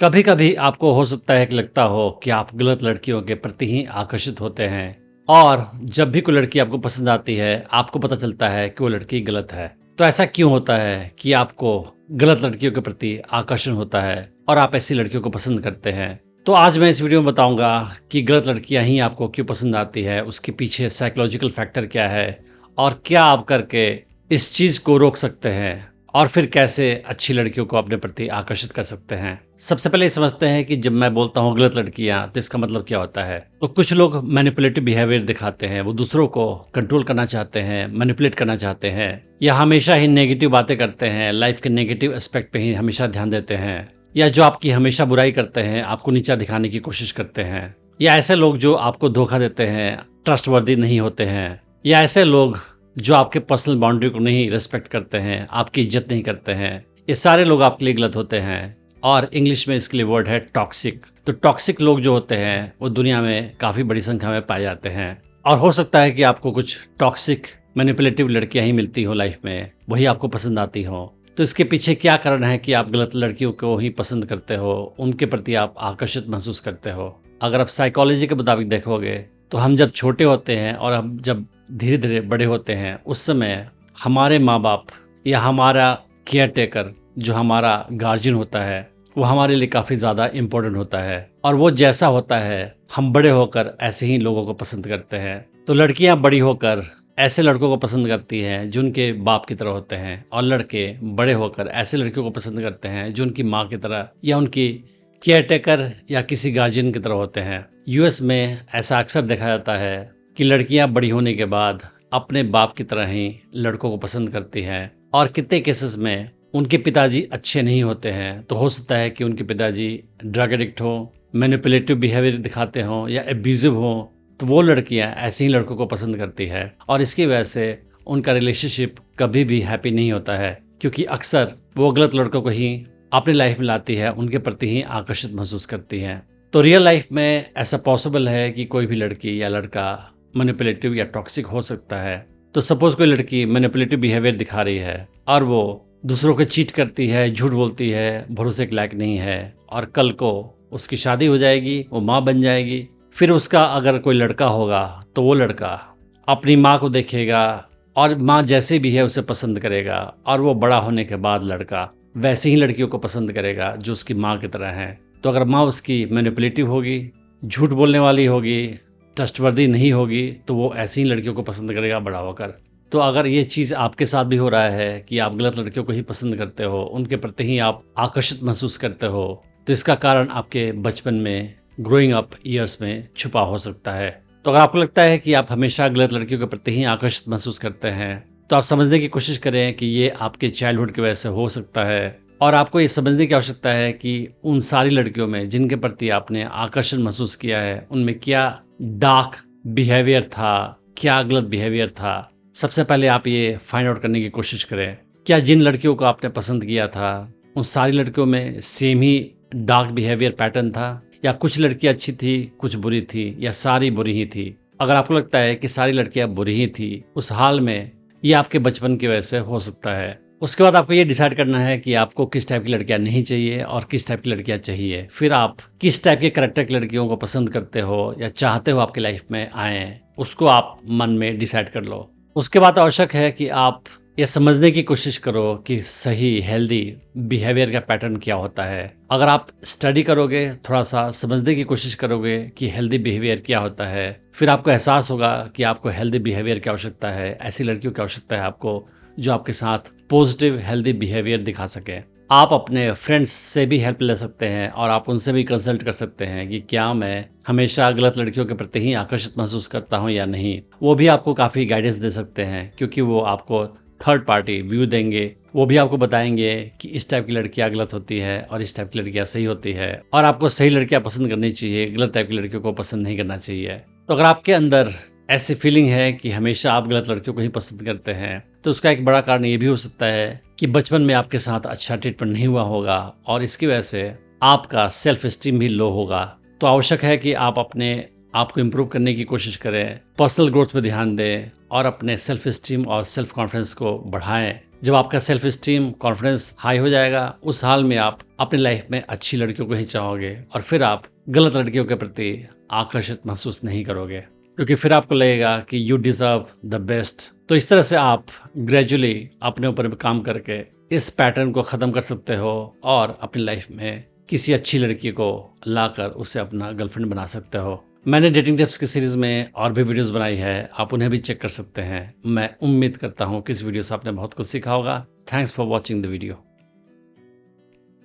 कभी कभी आपको हो सकता है कि लगता हो कि आप गलत लड़कियों के प्रति ही आकर्षित होते हैं और जब भी कोई लड़की आपको पसंद आती है आपको पता चलता है कि वो लड़की गलत है। तो ऐसा क्यों होता है कि आपको गलत लड़कियों के प्रति आकर्षण होता है और आप ऐसी लड़कियों को पसंद करते हैं? तो आज मैं इस वीडियो में बताऊंगा कि गलत लड़कियां ही आपको क्यों पसंद आती है, उसके पीछे साइकोलॉजिकल फैक्टर क्या है और क्या आप करके इस चीज को रोक सकते हैं और फिर कैसे अच्छी लड़कियों को अपने प्रति आकर्षित कर सकते हैं। सबसे पहले ये समझते हैं कि जब मैं बोलता हूँ गलत लड़कियां तो इसका मतलब क्या होता है। तो कुछ लोग मैनिपुलेटिव बिहेवियर दिखाते हैं, वो दूसरों को कंट्रोल करना चाहते हैं, मैनिपुलेट करना चाहते हैं, या हमेशा ही नेगेटिव बातें करते हैं, लाइफ के नेगेटिव एस्पेक्ट पे ही हमेशा ध्यान देते हैं, या जो आपकी हमेशा बुराई करते हैं, आपको नीचा दिखाने की कोशिश करते हैं, या ऐसे लोग जो आपको धोखा देते हैं, ट्रस्टवर्दी नहीं होते हैं, या ऐसे लोग जो आपके पर्सनल बाउंड्री को नहीं रिस्पेक्ट करते हैं, आपकी इज्जत नहीं करते हैं। ये सारे लोग आपके लिए गलत होते हैं और इंग्लिश में इसके लिए वर्ड है टॉक्सिक। तो टॉक्सिक लोग जो होते हैं वो दुनिया में काफ़ी बड़ी संख्या में पाए जाते हैं और हो सकता है कि आपको कुछ टॉक्सिक मैनिपुलेटिव लड़कियां ही मिलती हो लाइफ में, वही आपको पसंद आती हो। तो इसके पीछे क्या कारण है कि आप गलत लड़कियों को ही पसंद करते हो, उनके प्रति आप आकर्षित महसूस करते हो? अगर आप साइकोलॉजी के मुताबिक देखोगे तो हम जब छोटे होते हैं और हम जब धीरे धीरे बड़े होते हैं उस समय हमारे माँ बाप या हमारा केयर टेकर जो हमारा गार्जियन होता है वो हमारे लिए काफ़ी ज़्यादा इम्पोर्टेंट होता है और वो जैसा होता है हम बड़े होकर ऐसे ही लोगों को पसंद करते हैं। तो लड़कियां बड़ी होकर ऐसे लड़कों को पसंद करती हैं जो उनके बाप की तरह होते हैं और लड़के बड़े होकर ऐसे लड़कियों को पसंद करते हैं जो उनकी माँ की तरह या उनकी केयर टेकर या किसी गार्जियन की तरह होते हैं। यूएस में ऐसा अक्सर देखा जाता है कि लड़कियां बड़ी होने के बाद अपने बाप की तरह ही लड़कों को पसंद करती हैं और कितने केसेस में उनके पिताजी अच्छे नहीं होते हैं। तो हो सकता है कि उनके पिताजी ड्रग एडिक्ट हो, मैनिपुलेटिव बिहेवियर दिखाते हों या एब्यूजिव हों, तो वो लड़कियां ऐसे ही लड़कों को पसंद करती है और इसकी वजह से उनका रिलेशनशिप कभी भी हैप्पी नहीं होता है, क्योंकि अक्सर वो गलत लड़कों को ही अपनी लाइफ में लाती है, उनके प्रति ही आकर्षित महसूस करती हैं। तो रियल लाइफ में ऐसा पॉसिबल है कि कोई भी लड़की या लड़का मैनिपुलेटिव या टॉक्सिक हो सकता है। तो सपोज कोई लड़की मैनिपुलेटिव बिहेवियर दिखा रही है और वो दूसरों को चीट करती है, झूठ बोलती है, भरोसे के लायक नहीं है और कल को उसकी शादी हो जाएगी, वो माँ बन जाएगी, फिर उसका अगर कोई लड़का होगा तो वो लड़का अपनी माँ को देखेगा और माँ जैसे भी है उसे पसंद करेगा और वो बड़ा होने के बाद लड़का वैसे ही लड़कियों को पसंद करेगा जो उसकी माँ की तरह है। तो अगर माँ उसकी मैनिपुलेटिव होगी, झूठ बोलने वाली होगी, ट्रस्टवर्दी नहीं होगी, तो वो ऐसी ही लड़कियों को पसंद करेगा बड़ा होकर। तो अगर ये चीज़ आपके साथ भी हो रहा है कि आप गलत लड़कियों को ही पसंद करते हो, उनके प्रति ही आप आकर्षित महसूस करते हो, तो इसका कारण आपके बचपन में ग्रोइंग अप ईयर्स में छुपा हो सकता है। तो अगर आपको लगता है कि आप हमेशा गलत लड़कियों के प्रति ही आकर्षित महसूस करते हैं तो आप समझने की कोशिश करें कि ये आपके चाइल्डहुड की वजह से हो सकता है और आपको ये समझने की आवश्यकता है कि उन सारी लड़कियों में जिनके प्रति आपने आकर्षण महसूस किया है उनमें क्या डार्क बिहेवियर था, क्या गलत बिहेवियर था। सबसे पहले आप ये फाइंड आउट करने की कोशिश करें क्या जिन लड़कियों को आपने पसंद किया था उन सारी लड़कियों में सेम ही डार्क बिहेवियर पैटर्न था, या कुछ लड़कियां अच्छी थी, कुछ बुरी थी, या सारी बुरी ही थी। अगर आपको लगता है कि सारी लड़कियां बुरी ही थी, उस हाल में ये आपके बचपन की वजह से हो सकता है। उसके बाद आपको ये डिसाइड करना है कि आपको किस टाइप की लड़कियां नहीं चाहिए और किस टाइप की लड़कियां चाहिए। फिर आप किस टाइप के कैरेक्टर की लड़कियों को पसंद करते हो या चाहते हो आपकी लाइफ में आए, उसको आप मन में डिसाइड कर लो। उसके बाद आवश्यक है कि आप ये समझने की कोशिश करो कि सही हेल्दी बिहेवियर का पैटर्न क्या होता है। अगर आप स्टडी करोगे, थोड़ा सा समझने की कोशिश करोगे कि हेल्दी बिहेवियर क्या होता है, फिर आपको एहसास होगा कि आपको हेल्दी बिहेवियर की आवश्यकता है, ऐसी लड़कियों की आवश्यकता है आपको जो आपके साथ पॉजिटिव हेल्दी बिहेवियर दिखा सके। आप अपने फ्रेंड्स से भी हेल्प ले सकते हैं और आप उनसे भी कंसल्ट कर सकते हैं कि क्या मैं हमेशा गलत लड़कियों के प्रति ही आकर्षित महसूस करता हूं या नहीं। वो भी आपको काफ़ी गाइडेंस दे सकते हैं क्योंकि वो आपको थर्ड पार्टी व्यू देंगे। वो भी आपको बताएंगे कि इस टाइप की लड़कियां गलत होती है और इस टाइप की लड़कियां सही होती है और आपको सही लड़कियां पसंद करनी चाहिए, गलत टाइप की लड़कियों को पसंद नहीं करना चाहिए। तो अगर आपके अंदर ऐसी फीलिंग है कि हमेशा आप गलत लड़कियों को ही पसंद करते हैं तो उसका एक बड़ा कारण ये भी हो सकता है कि बचपन में आपके साथ अच्छा ट्रीटमेंट नहीं हुआ होगा और इसकी वजह से आपका सेल्फ एस्टीम भी लो होगा। तो आवश्यक है कि आप अपने आप को इम्प्रूव करने की कोशिश करें, पर्सनल ग्रोथ पे ध्यान दें और अपने सेल्फ एस्टीम और सेल्फ कॉन्फिडेंस को बढ़ाएं जब आपका सेल्फ स्टीम कॉन्फिडेंस हाई हो जाएगा, उस हाल में आप अपनी लाइफ में अच्छी लड़कियों को ही चाहोगे और फिर आप गलत लड़कियों के प्रति आकर्षित महसूस नहीं करोगे, क्योंकि फिर आपको लगेगा कि यू डिजर्व द बेस्ट। तो इस तरह से आप ग्रेजुअली अपने ऊपर काम करके इस पैटर्न को ख़त्म कर सकते हो और अपनी लाइफ में किसी अच्छी लड़की को लाकर उसे अपना गर्लफ्रेंड बना सकते हो। मैंने डेटिंग टिप्स की सीरीज़ में और भी वीडियोस बनाई है, आप उन्हें भी चेक कर सकते हैं। मैं उम्मीद करता हूँ कि इस वीडियो से आपने बहुत कुछ सीखा होगा। Thanks for watching the video.